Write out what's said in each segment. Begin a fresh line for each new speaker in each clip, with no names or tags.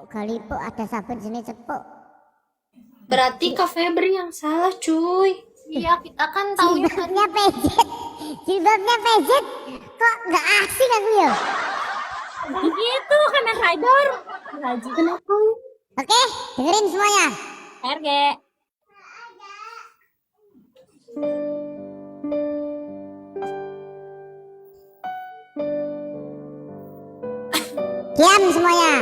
Kalipo ada sabun jenis cepuk.
Berarti Kak Febri yang salah, cuy.
Iya, kita kan taunya
Jilbabnya pejet. Jilbabnya pejet. Kok nggak asing aku ya?
gitu karena Haidar.
Kenapa?
Oke, dengerin semuanya.
RG.
Diam semuanya.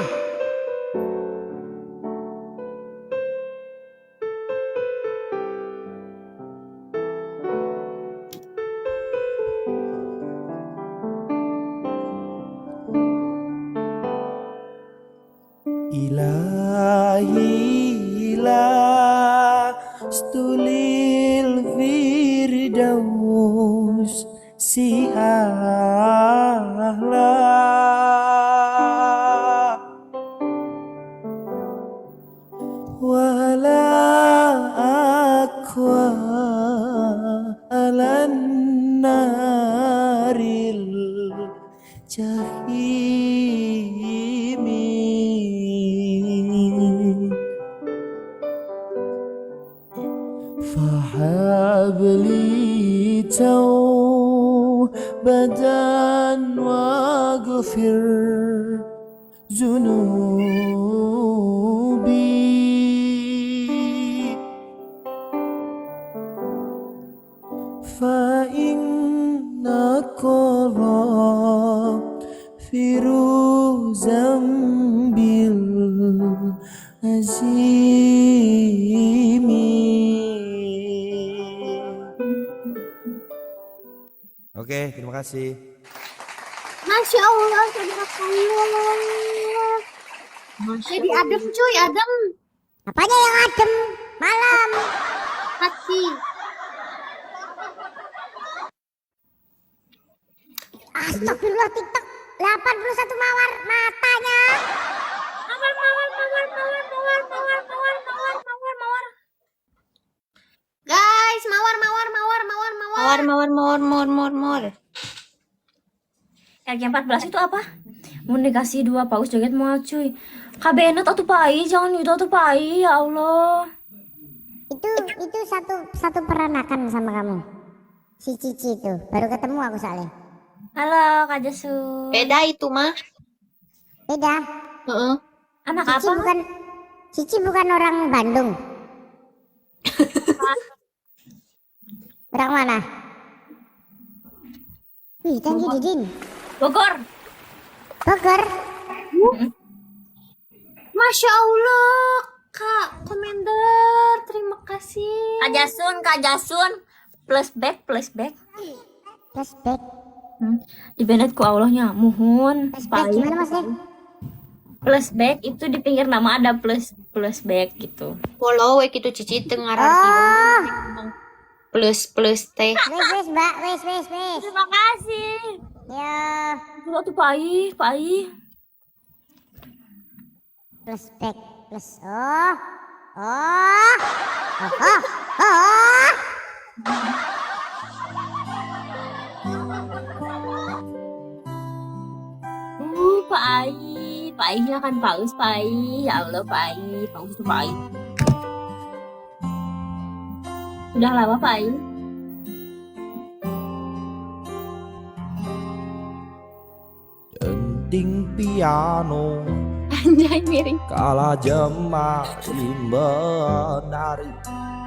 Ilahi la stulil firdaus si ahla wala akwa alan naril jahimi fahabli tawbatan waghfir zunubi fa inna firu zambil azimi. Oke, terima kasih.
Masya Allah, tabarakallah. Jadi adem cuy, adem
Apanya yang adem? Malam.
hati.
Astagfirullah, TikTok 81 mawar matanya.
Mawar. Guys, mawar.
Mawar.
RG14 itu apa? Mau dikasih 2 paus joget mau cuy. KBN atau pai, jangan itu atau pai, ya Allah.
Itu satu peranakan sama kamu. Si Cici itu baru ketemu aku soalnya.
Halo Kak Jasu.
Beda itu mah.
Beda.
Heeh.
Anak
Cici
apa?
bukan orang Bandung. Orang mana? Wih, thank you Didin.
Bogor.
Bogor.
Masya Allah, Kak Komander, terima kasih. Kak Jasun, plus back.
Flashback.
Di banned ku Allahnya, muhun.
Flashback gimana maksudnya?
Plus back itu di pinggir nama ada plus back gitu.
Follow we kitu Cici teu ngararti
Oh.
plus teh.
Wes Mbak, wes.
Terima kasih.
Ya,
Itu tuh pai.
flashback plus. Oh.
Painya kan paus pai. Ya Allah paus itu pai. Udah lama pai.
Denting piano
Anjay miring.
kala jemari menari,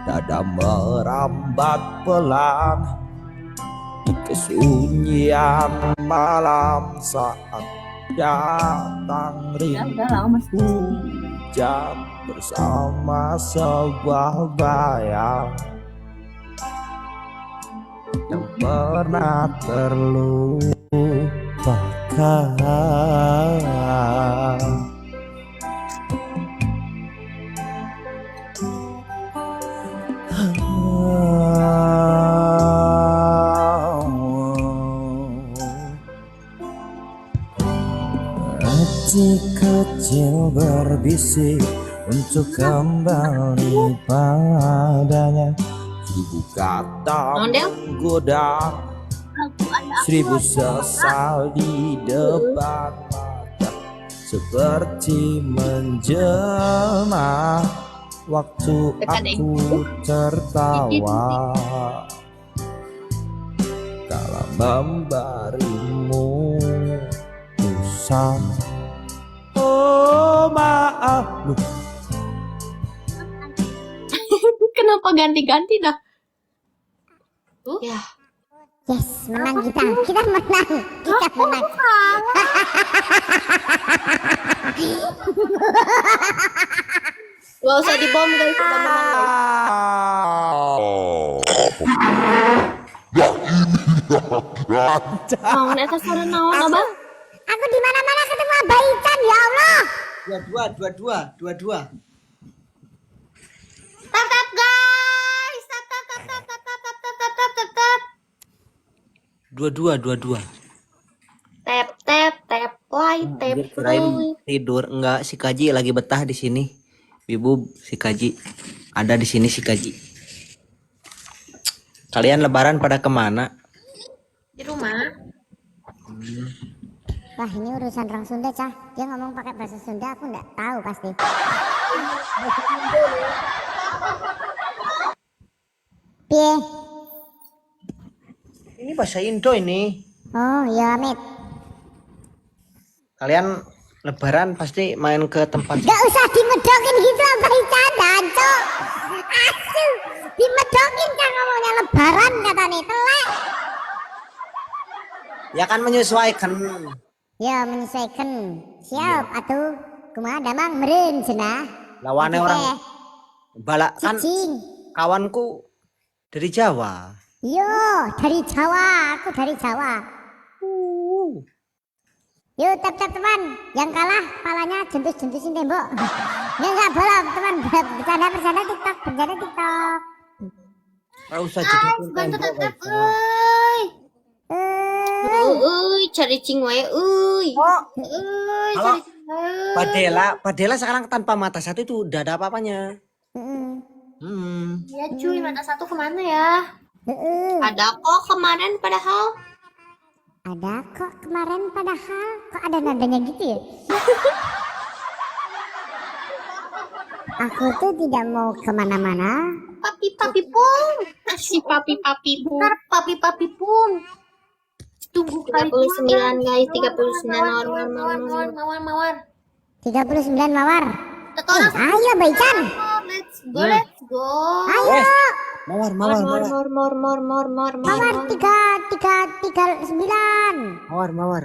dada merambat pelan di kesunyian malam saat datang
Udah lama mas.
hujan bersama sebuah bayang yang pernah terlupakan. Hati kecil berbisik untuk kembali padanya. 1000 kata menggoda, 1000 sesal di depan mata. seperti menjelma waktu aku tertawa kala memberimu usah. Oh maaf. Loh,
Kenapa ganti-ganti dah? Ya.
Yes, menang kita. Kita menang. Kita menang.
Gak usah dibom guys, udah menang guys. Mau neta suara naon abang?
Aku di mana-mana ketemu Abah Ican, ya Allah.
Dua-dua.
Tap guys, tap.
Dua-dua.
Tap, why tap
Kirain tidur, enggak, si Kaji lagi betah di sini. Ibu, si Kaji ada di sini, si Kaji. Kalian lebaran pada kemana?
di rumah.
Wah, ini urusan orang Sunda, Cah. Dia ngomong pakai bahasa Sunda, aku nggak tahu pasti. Piye?
Ini bahasa Indo ini.
Oh, ya, Amit.
Kalian lebaran pasti main ke tempat.
Gak usah dimedokin gitu, Abah Ican, Danco. Aduh, dimedokin kan ngomongnya lebaran kata nih, telek.
Ya kan menyesuaikan.
Ya, menyesuaikan. Siap, atuh. Kumaha damang meren cenah.
Lawannya orang balak kan
Cicing.
kawanku dari Jawa.
Yo, dari Jawa, aku dari Jawa. Yuk, tap teman, yang kalah palanya jentus-jentusin tembok. Ya enggak boleh teman, bercanda TikTok.
Kalau usah jedotin
Bantu
tembok.
tap, cari cing wae,
Halo.
cari cing wae.
Padela sekarang tanpa mata satu itu udah ada apa-apanya.
Ya cuy, mata satu kemana ya? Ada kok kemarin padahal.
Ada kok kemarin padahal, kok ada nadanya gitu ya? Aku tuh tidak mau kemana-mana.
Papi pung. Si papi pung. Bentar, papi pung. Tunggu kali 39 guys, 39 mawar.
39 mawar.
Tetorang.
Ayo Baican.
Let's go.
Ayo.
Mawar.
Mawar 339.
Mawar.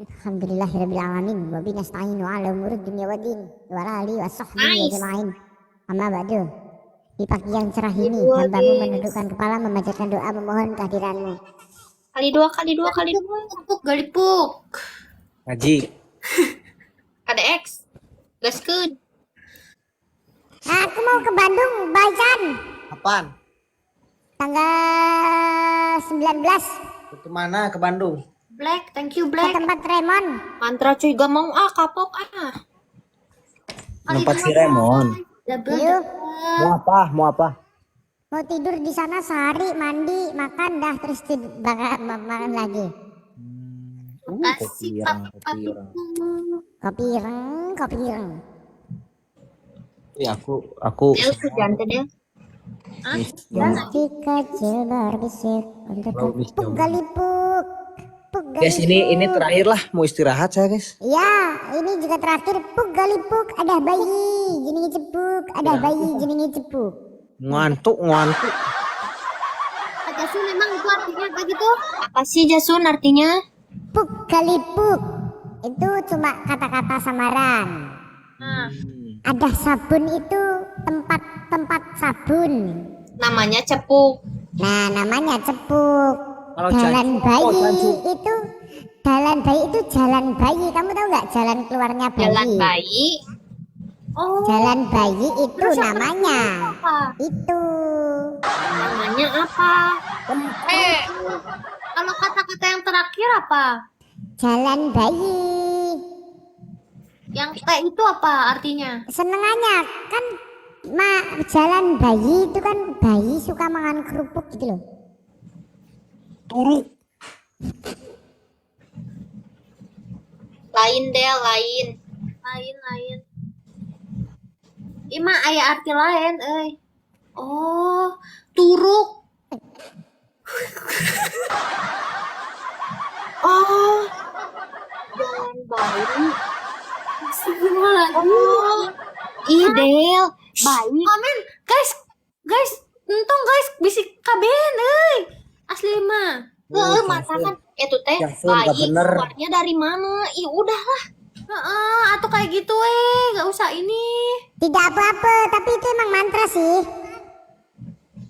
Alhamdulillahirabbil alamin wa binasta'inu ala umuri dunya waddin wa ala alihi washabbihi ajmain. Amma ba'du. Di pagi yang cerah ini hambamu menundukkan kepala memanjatkan doa memohon kehadiranmu.
Kali dua. Galipuk.
Haji.
Ada X. Gaskeun.
Aku mau ke Bandung, Baican.
Apaan?
Tanggal 19
Ke mana? Ke Bandung.
Black, thank you
ke
Black.
tempat Remon.
Mantra cuy, gak mau kapok
Tempat si Remon.
Yuk,
Mau apa?
mau tidur di sana sehari, mandi, makan dah terus makan lagi.
Kasih papi.
Kopi ireng.
Ya aku
Dia hujan tuh dia.
Meski kecil berbisik untuk puk galipuk.
guys, ini terakhir lah, mau istirahat saya guys.
Ya, ini juga terakhir. Puk galipuk, ada bayi jenenge cepuk, ada bayi jenenge cepuk.
Ngantuk.
Jasun memang itu artinya apa gitu? Apa sih Jasun artinya?
Puk galipuk itu cuma kata-kata samaran. Ada sabun itu tempat sabun.
Namanya cepuk.
Nah, namanya cepuk.
Kalau
Jalan
jancu-
bayi
jancu.
itu jalan bayi. Kamu tahu nggak jalan keluarnya bayi?
Jalan bayi. Oh,
Jalan bayi itu
Terus yang
namanya.
apa?
Itu.
Namanya apa? Kalau kata-kata yang terakhir apa?
Jalan bayi.
Yang kayak itu apa artinya?
Senengannya kan jalan bayi itu kan bayi suka makan kerupuk gitu loh.
Turuk.
Lain Del, lain. Lain. Ima aya arti lain, Oh, turuk. Oh, jalan bayi. Oh, Del, bayi.
Amin, guys, untung guys bisik kabin, asli mah.
Mata kan itu teh
Ya, Sun, gak
bayi
bener.
keluarnya dari mana? Ih, udahlah.
Atau kayak gitu gak usah ini.
Tidak apa-apa, tapi itu emang mantra sih.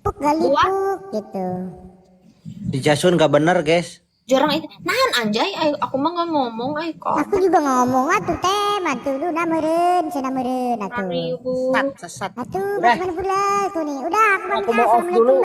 Puk galipuk gitu.
Di Jasun gak bener guys.
Jorang itu. Nahan anjay, aku mah nggak ngomong kok.
Aku juga ngomong atuh teh, mantu lu nameureun, cenah meureun atuh.
Ribu.
Sesat.
Atuh,
Udah.
bagaimana pula tuh nih? Udah, aku pamit
Aku mau off
Assalamualaikum.
dulu.